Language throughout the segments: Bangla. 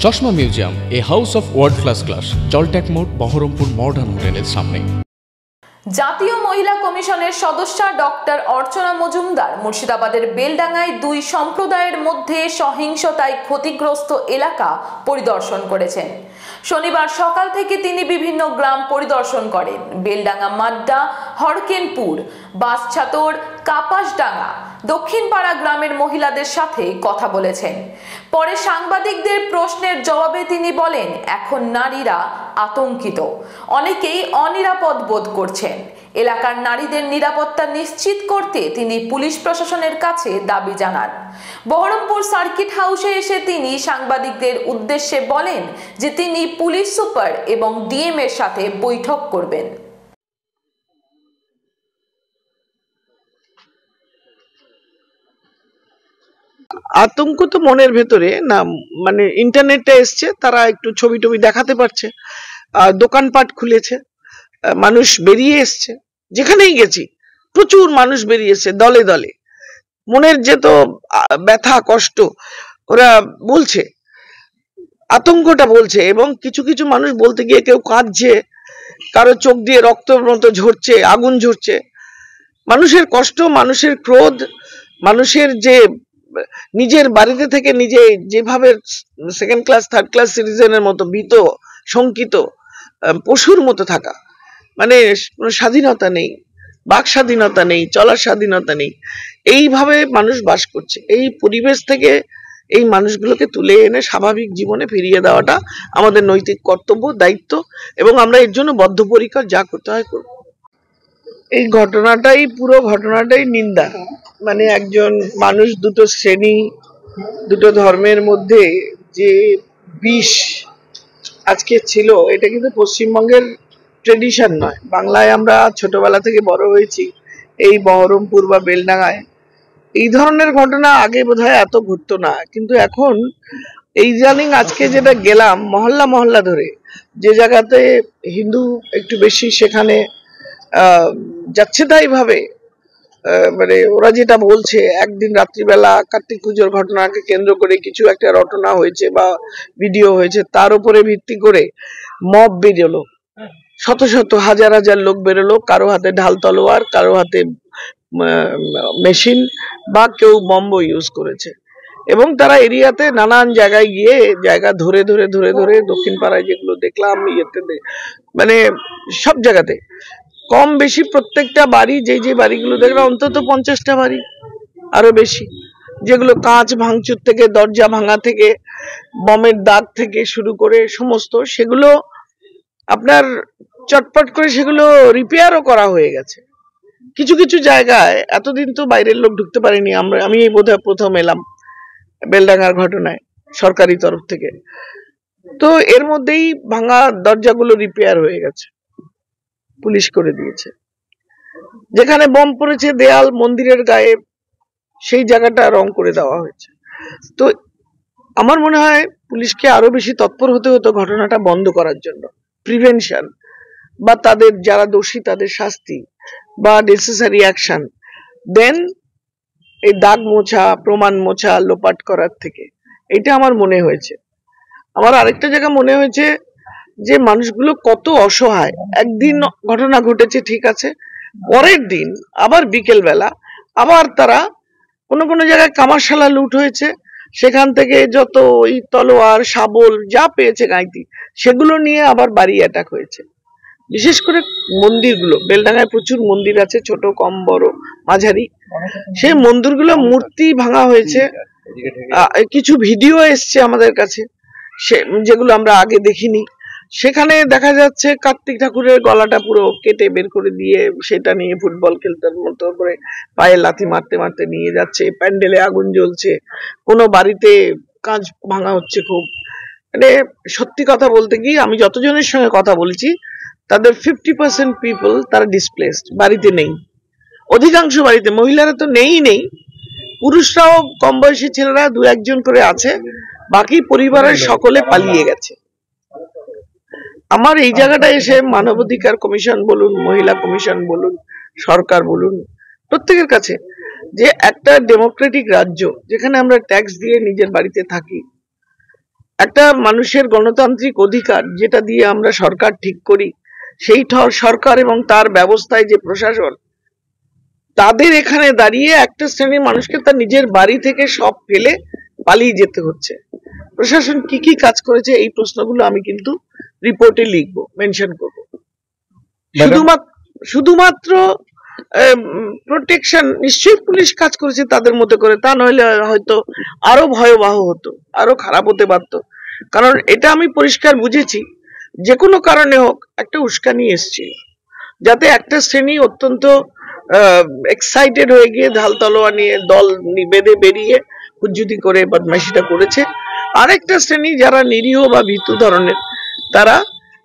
চশমা museum, a house of world class, জলট্যাক মোড়, বহরমপুর মডার্ন হোটেলের সামনে। জাতীয় মহিলা কমিশনের সদস্যা ডক্টর অর্চনা মজুমদার মুর্শিদাবাদের বেলডাঙ্গায় দুই সম্প্রদায়ের মধ্যে সহিংসতায় ক্ষতিগ্রস্ত এলাকা পরিদর্শন করেছেন। শনিবার সকাল থেকে তিনি বিভিন্ন গ্রাম পরিদর্শন করেন। বেলডাঙ্গা, মাড্ডা, হরকেনপুর, বাসছাতর, কাপাসডাঙ্গা, দক্ষিণপাড়া গ্রামের মহিলাদের সাথে কথা বলেছেন। পরে সাংবাদিকদের প্রশ্নের জবাবে তিনি বলেন, এখন নারীরা আতঙ্কিত, অনেকেই অনিরাপদ বোধ করছেন। এলাকার নারীদের নিরাপত্তা নিশ্চিত করতে তিনি পুলিশ প্রশাসনের কাছে দাবি জানান। বহরমপুর সার্কিট হাউসে এসে তিনি সাংবাদিকদের উদ্দেশ্যে বলেন যে তিনি পুলিশ সুপার এবং ডিএম এর সাথে বৈঠক করবেন। আতঙ্ক তো মনের ভেতরে না, মানে ইন্টারনেটে এসছে, তারা একটু ছবি টবি দেখাতে পারছে, দোকানপাট খুলেছে, মানুষ বেরিয়ে এসছে। যেখানেই গেছি প্রচুর মানুষ বেরিয়েছে দলে দলে। মনের যে তো ব্যথা কষ্ট ওরা বলছে, আতঙ্কটা বলছে। এবং কিছু কিছু মানুষ বলতে গিয়ে কেউ কাঁদছে, কারো চোখ দিয়ে রক্ত মতো ঝরছে, আগুন ঝরছে। মানুষের কষ্ট, মানুষের ক্রোধ, মানুষের যে নিজের বাড়িতে থেকে নিজে যেভাবে সেকেন্ড ক্লাস থার্ড ক্লাস সিটিজেনের মতো ভীত শঙ্কিত পশুর মতো থাকা, মানে কোনো স্বাধীনতা নেই, বাক স্বাধীনতা নেই, চলার স্বাধীনতা নেই, এইভাবে মানুষ বাস করছে। এই পরিবেশ থেকে এই মানুষগুলোকে তুলে এনে স্বাভাবিক জীবনে ফিরিয়ে দেওয়াটা আমাদের নৈতিক কর্তব্য, দায়িত্ব, এবং আমরা এর জন্য বদ্ধপরিকর, যা করতে হয় করব। এই ঘটনাটাই, পুরো ঘটনাটাই নিন্দা। মানে একজন মানুষ, দুটো শ্রেণী, দুটো ধর্মের মধ্যে যে বিষ আজকে ছিল, এটা কিন্তু পশ্চিমবঙ্গের ট্রেডিশন নয়। বাংলায় আমরা ছোটবেলা থেকে বড় হয়েছি, এই বহরমপুর বা বেলডাঙ্গায় এই ধরনের ঘটনা আগে বোধহয় এত ঘটতো না। কিন্তু এখন এই জানিং আজকে যেটা গেলাম মহল্লা মহল্লা ধরে, যে জায়গাতে হিন্দু একটু বেশি, সেখানে যাচ্ছে তাই ভাবে, মানে ওরা যেটা বলছে, একদিন রাত্রিবেলা কার্তিক পুজোর ঘটনাকে কেন্দ্র করে কিছু একটা রটনা হয়েছে বা ভিডিও হয়েছে, তার উপরে ভিত্তি করে মব বেরোলো, শত শত হাজার হাজার লোক বেরোলো, কারো হাতে ঢাল তলোয়ার, কারো হাতে মেশিন, বা কেউ বম্ব ইউজ করেছে। এবং তারা এরিয়াতে নানান জায়গায় গিয়ে জায়গা ধরে ধরে ধরে ধরে, দক্ষিণ পাড়ায় যেগুলো দেখলাম, ইয়েতে মানে সব জায়গাতে কম বেশি প্রত্যেকটা বাড়ি, যে বাড়িগুলো দেখলাম অন্তত 50টা বাড়ি, আরো বেশি, যেগুলো কাঁচ ভাঙচুর থেকে, দরজা ভাঙা থেকে, বমের দাগ থেকে শুরু করে সমস্ত, সেগুলো আপনার চটপট করে সেগুলো রিপেয়ারও করা হয়ে গেছে। কিছু কিছু জায়গায় এতদিন তো বাইরের লোক ঢুকতে পারেনি। আমি এই বোধহয় প্রথম এলাম বেলডাঙ্গার ঘটনায় সরকারি তরফ থেকে। তো এর মধ্যেই ভাঙা দরজাগুলো রিপেয়ার হয়ে গেছে, পুলিশ করে দিয়েছে। যেখানে বম পড়েছে দেয়াল, মন্দিরের গায়ে, সেই জায়গাটা রং করে দেওয়া হয়েছে। তো আমার মনে হয় পুলিশকে আরো বেশি তৎপর হতে হতো ঘটনাটা বন্ধ করার জন্য, প্রিভেনশন, বা তাদের যারা দোষী তাদের শাস্তি, বা নেসেসারি অ্যাকশন। দেন এই দাগ মোছা, প্রমাণ মোছা, লোপাট করার থেকে, এটা আমার মনে হয়েছে। আমার আরেকটা জায়গা মনে হয়েছে যে মানুষগুলো কত অসহায়। একদিন ঘটনা ঘটেছে, ঠিক আছে, পরের দিন আবার বিকেল বেলা আবার তারা কোনো কোনো জায়গায় কামারশালা লুট হয়েছে, সেখান থেকে যত ওই তলোয়ার, শাবল যা পেয়েছে গাইতি, সেগুলো নিয়ে আবার বাড়ি অ্যাটাক হয়েছে। বিশেষ করে মন্দিরগুলো, বেলডাঙ্গায় প্রচুর মন্দির আছে, ছোট, কম, বড়, মাঝারি। সেই মন্দিরগুলো মূর্তি ভাঙা হয়েছে। কিছু ভিডিও এসছে আমাদের কাছে, যেগুলো আমরা আগে দেখিনি। সেখানে দেখা যাচ্ছে কার্তিক ঠাকুরের গলাটা পুরো কেটে বের করে দিয়ে সেটা নিয়ে ফুটবল খেলতে মতো করে পায়ে লাথি মারতে মারতে নিয়ে যাচ্ছে। প্যান্ডেলে আগুন জ্বলছে, কোনো বাড়িতে কাঁচ ভাঙা হচ্ছে খুব। মানে সত্যি কথা বলতে কি, আমি যতজনের সঙ্গে কথা বলেছি তাদের 50% পিপল তারা ডিসপ্লেসড, বাড়িতে নেই। অধিকাংশ বাড়িতে মহিলারা তো নেই, পুরুষরাও, কম বয়সী ছেলেরা দু একজন করে আছে, বাকি পরিবারের সকলে পালিয়ে গেছে। আমার এই জায়গাটা এসে মানবাধিকার কমিশন বলুন, মহিলা কমিশন বলুন, সরকার বলুন, প্রত্যেকের কাছে, যে একটা ডেমোক্রেটিক রাজ্য যেখানে আমরা ট্যাক্স দিয়ে নিজের বাড়িতে থাকি, একটা মানুষের গণতান্ত্রিক অধিকার যেটা দিয়ে আমরা সরকার ঠিক করি, সেই সরকার এবং তার ব্যবস্থায় যে প্রশাসন, তাদের এখানে দাঁড়িয়ে একটা শ্রেণীর মানুষকে তার নিজের বাড়ি থেকে সব ফেলে পালিয়ে যেতে হচ্ছে। প্রশাসন কি কি কাজ করেছে এই প্রশ্নগুলো আমি কিন্তু রিপোর্টে লিখবো, মেনশন করব। শুধুমাত্র প্রোটেকশন নিশ্চয়ই পুলিশ কাজ করেছে তাদের মতো করে, তা নইলে হয়তো আরো ভয়াবহ হতো, আরো খারাপ হতে পারত। কারণ এটা আমি পরিষ্কার বুঝেছি, যে কোনো কারণে হোক একটা উস্কানি এসেছিল, যাতে একটা শ্রেণী অত্যন্ত এক্সাইটেড হয়ে গিয়ে ঢাল তলোয়ার নিয়ে দল বেঁধে বেরিয়ে হুজ্জুতি করে বদমাইশিটা করেছে। আরেকটা শ্রেণী যারা নিরীহ বা ভীতু ধরনের, তারা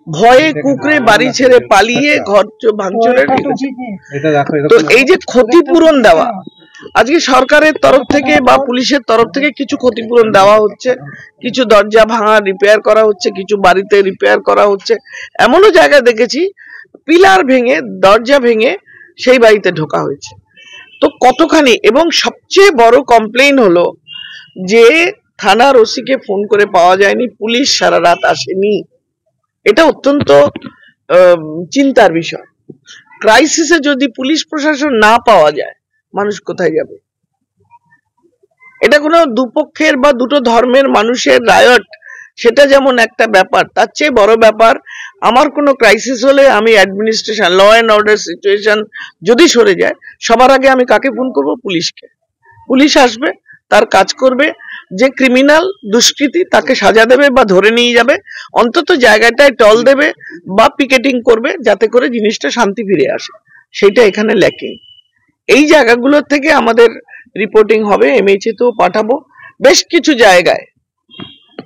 ভয়ে কুকরে বাড়ি ছেড়ে পালিয়ে ঘর ভাঙচুরের। তো এই যে ক্ষতিপূরণ দেওয়া, আজকে সরকারের তরফ থেকে বা পুলিশের তরফ থেকে কিছু ক্ষতিপূরণ দেওয়া হচ্ছে, কিছু দরজা ভাঙা রিপেয়ার করা হচ্ছে, কিছু বাড়িতে রিপেয়ার করা হচ্ছে। এমনও জায়গা দেখেছি পিলার ভেঙে দরজা ভেঙে সেই বাড়িতে ঢোকা হয়েছে। তো কতখানি, এবং সবচেয়ে বড় কমপ্লেইন হলো যে থানার ওসিকে ফোন করে পাওয়া যায়নি, পুলিশ সারা রাত আসেনি। এটা অত্যন্ত চিন্তার বিষয়। ক্রাইসিসে যদি পুলিশ প্রশাসন না পাওয়া যায়, মানুষ কোথায় যাবে? এটা কোনো দুপক্ষের বা দুটো ধর্মের মানুষের রায়ট, সেটা যেমন একটা ব্যাপার, তার চেয়ে বড় ব্যাপার আমার কোনো ক্রাইসিস হলে আমি administration, law and order situation যদি সরে যায়, সবার আগে আমি কাকে ফোন করব? পুলিশকে। পুলিশ আসবে, তার কাজ করবে, যে ক্রিমিনাল দুষ্কৃতী তাকে সাজা দেবে বা ধরে নিয়ে যাবে, অন্তত জায়গাটায় টল দেবে বা পিকেটিং করবে, যাতে করে জিনিসটা শান্তি ফিরে আসে। সেটা এখানে ল্যাকিং। এই জায়গাগুলো থেকে আমাদের রিপোর্টিং হবে, এমএইচএ তেও পাঠাবো। বেশ কিছু জায়গায়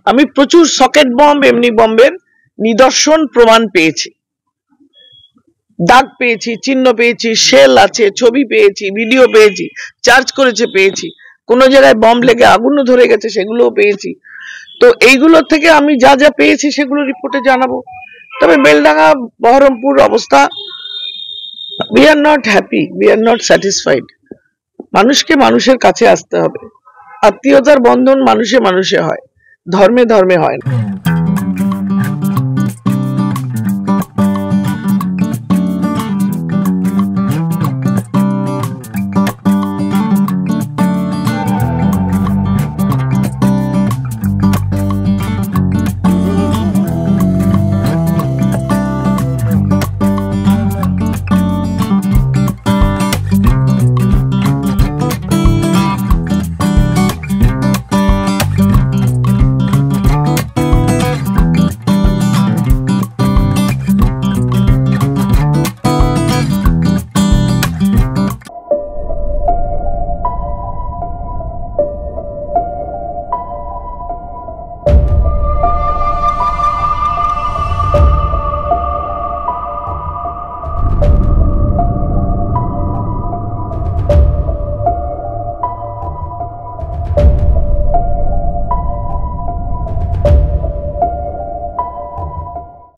আমি প্রচুর সকেট বম্ব, এমনি বম্বের নিদর্শন প্রমাণ পেয়েছি, দাগ পেয়েছি, চিহ্ন পেয়েছি, শেল আছে, ছবি পেয়েছি, ভিডিও পেয়েছি, চার্জ করেছে পেয়েছি, কোন জায়গায় বম্ব লেগে আগুনও ধরে গেছে সেগুলোও পেয়েছি। তো এইগুলোর থেকে আমি যা যা পেয়েছি সেগুলো রিপোর্টে জানাবো। তবে বেলডাঙ্গা বহরমপুর অবস্থা, we are not happy, we are not satisfied। মানুষকে মানুষের কাছে আসতে হবে। আত্মীয়তার বন্ধন মানুষে মানুষে হয়, ধর্মে ধর্মে হয় না।